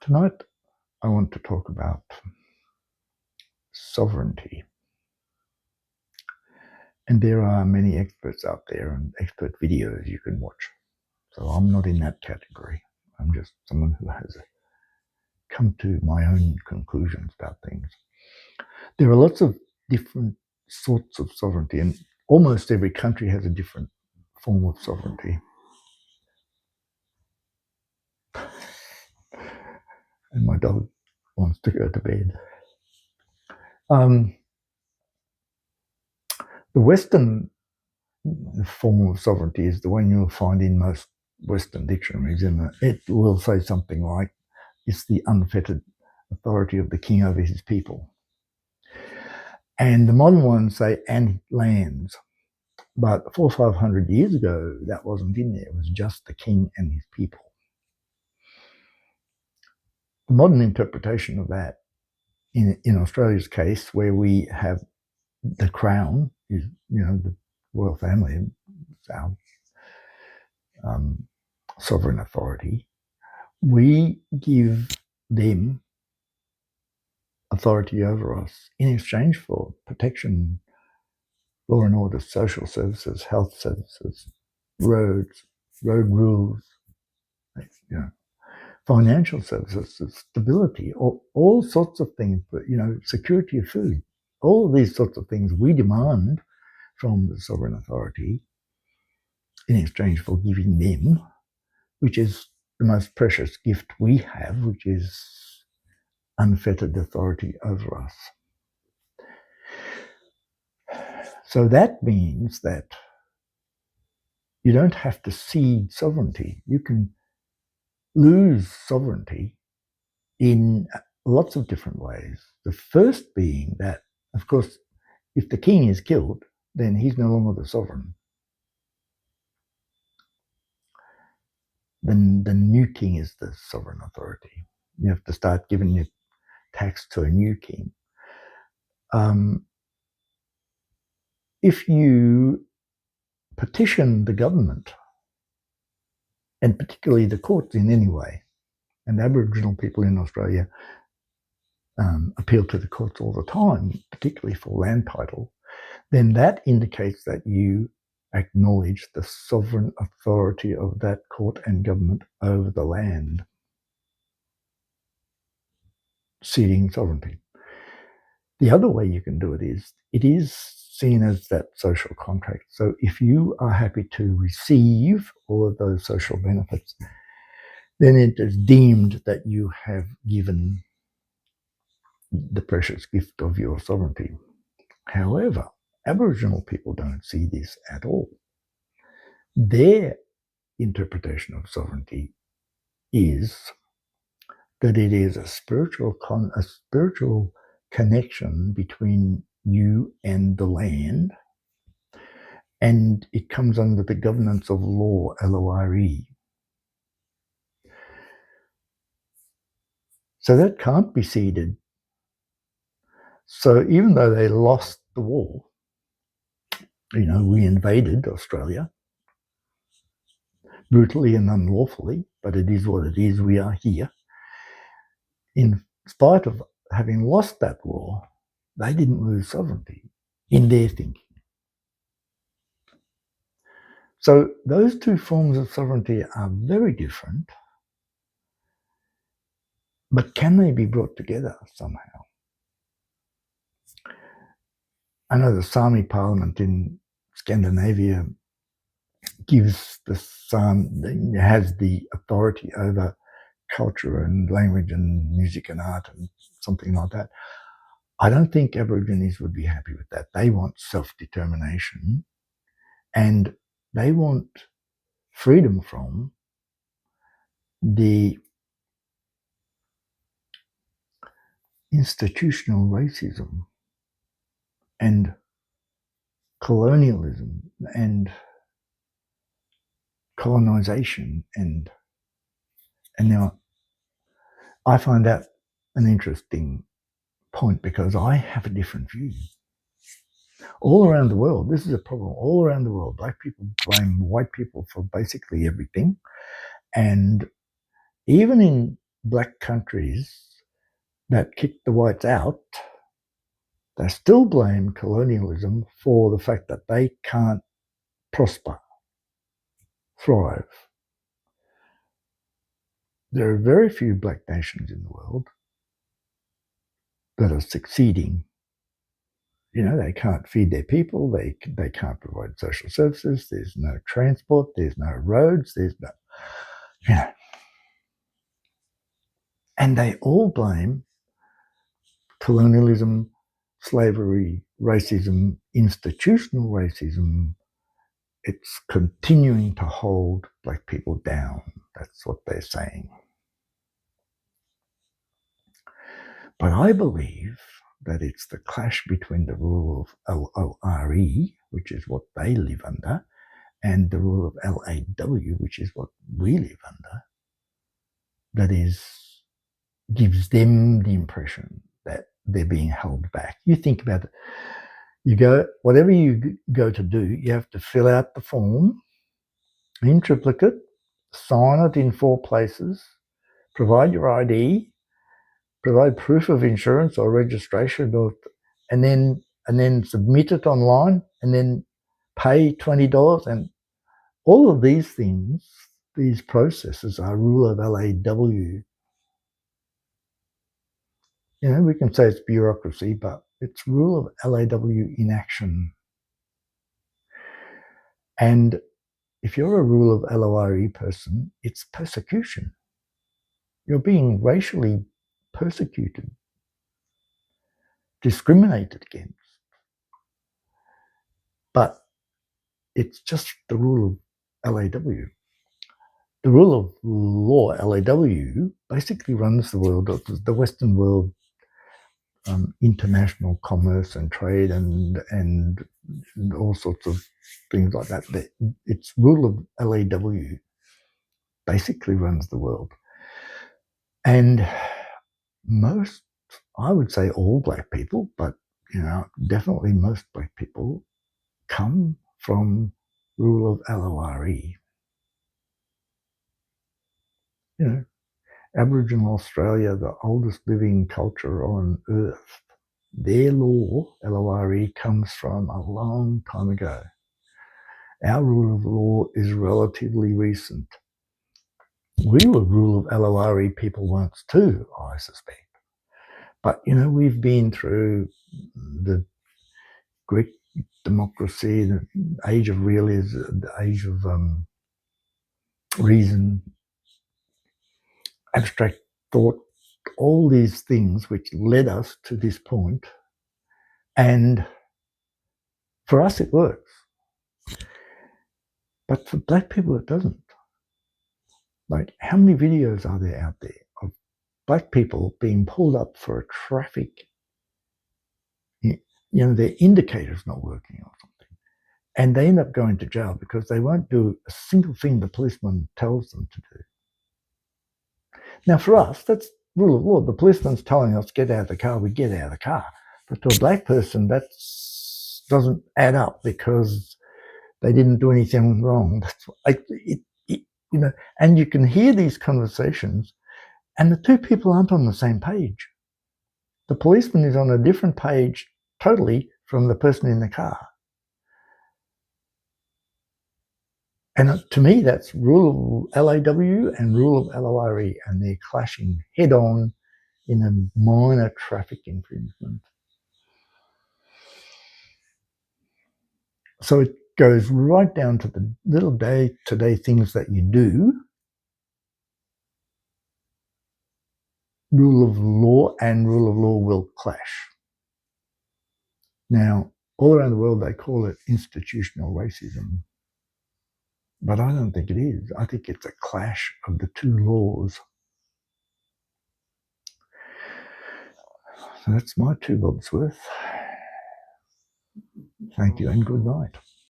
Tonight, I want to talk about sovereignty. And there are many experts out there and expert videos you can watch. So I'm not in that category. I'm just someone who has come to my own conclusions about things. There are lots of different sorts of sovereignty, and almost every country has a different form of sovereignty. And my dog wants to go to bed. The Western form of sovereignty is the one you'll find in most Western dictionaries, and it will say something like, it's the unfettered authority of the king over his people. And the modern ones say, and lands. But 400 or 500 years ago, that wasn't in there. It was just the king and his people. The modern interpretation of that, in Australia's case, where we have the crown, is, the royal family, our sovereign authority, we give them authority over us in exchange for protection, law and order, social services, health services, roads, road rules, financial services, stability, all sorts of things, but security of food, all of these sorts of things we demand from the sovereign authority in exchange for giving them, which is the most precious gift we have, which is unfettered authority over us. So that means that you don't have to cede sovereignty. You can lose sovereignty in lots of different ways. The first being that, of course, if the king is killed, then he's no longer the sovereign. Then the new king is the sovereign authority. You have to start giving your tax to a new king. If you petition the government, and particularly the courts in any way, and Aboriginal people in Australia appeal to the courts all the time, particularly for land title, then that indicates that you acknowledge the sovereign authority of that court and government over the land, ceding sovereignty. The other way you can do it is seen as that social contract. So if you are happy to receive all of those social benefits, then it is deemed that you have given the precious gift of your sovereignty. However, Aboriginal people don't see this at all. Their interpretation of sovereignty is that it is a spiritual connection between you and the land, and it comes under the governance of law, L-O-R-E. So that can't be ceded. So even though they lost the war, we invaded Australia brutally and unlawfully, but it is what it is. We are here. In spite of having lost that war, they didn't lose sovereignty in their thinking. So those two forms of sovereignty are very different, but can they be brought together somehow? I know the Sami parliament in Scandinavia has the authority over culture and language and music and art and something like that. I don't think Aborigines would be happy with that. They want self-determination, and they want freedom from the institutional racism and colonialism and colonization, and now I find that an interesting point because I have a different view. All around the world, this is a problem. All around the world, black people blame white people for basically everything, and even in black countries that kicked the whites out, they still blame colonialism for the fact that they can't prosper, thrive. There are very few black nations in the world that are succeeding. You know, they can't feed their people, they can't provide social services, there's no transport, there's no roads, there's no, you know. And they all blame colonialism, slavery, racism, institutional racism. It's continuing to hold black people down. That's what they're saying. But I believe that it's the clash between the rule of LORE, which is what they live under, and the rule of LAW, which is what we live under, that gives them the impression that they're being held back. You think about it. You go, whatever you go to do, you have to fill out the form in triplicate, sign it in 4 places, provide your ID, provide proof of insurance or registration, and then submit it online, and then pay $20. And all of these things, these processes are rule of LAW. You know, we can say it's bureaucracy, but it's rule of LAW in action. And if you're a rule of LORE person, it's persecution. You're being racially persecuted, discriminated against. But it's just the rule of LAW. The rule of law, LAW, basically runs the world, the Western world, international commerce and trade and all sorts of things like that. Its rule of LAW basically runs the world. And most, I would say all black people, but you know, definitely most black people come from rule of LORE. You know, Aboriginal Australia, the oldest living culture on earth, their law, LORE, comes from a long time ago. Our rule of law is relatively recent. We were rule of LORE people once too, I suspect. But, you know, we've been through the Greek democracy, the age of realism, the age of reason, abstract thought, all these things which led us to this point. And for us, it works. But for black people, it doesn't. Like, how many videos are there out there of black people being pulled up for a traffic, you know, their indicator's not working or something, and they end up going to jail because they won't do a single thing the policeman tells them to do. Now, for us, that's rule of law. The policeman's telling us, get out of the car, we get out of the car. But to a black person, that doesn't add up because they didn't do anything wrong. That's you know, and you can hear these conversations, and the two people aren't on the same page. The policeman is on a different page totally from the person in the car. And to me, that's rule of LAW and rule of LORE, and they're clashing head on in a minor traffic infringement. So it goes right down to the little day-to-day things that you do. Rule of law and rule of law will clash. Now, all around the world, they call it institutional racism. But I don't think it is. I think it's a clash of the two laws. So that's my 2 bobs worth. Thank you and good night.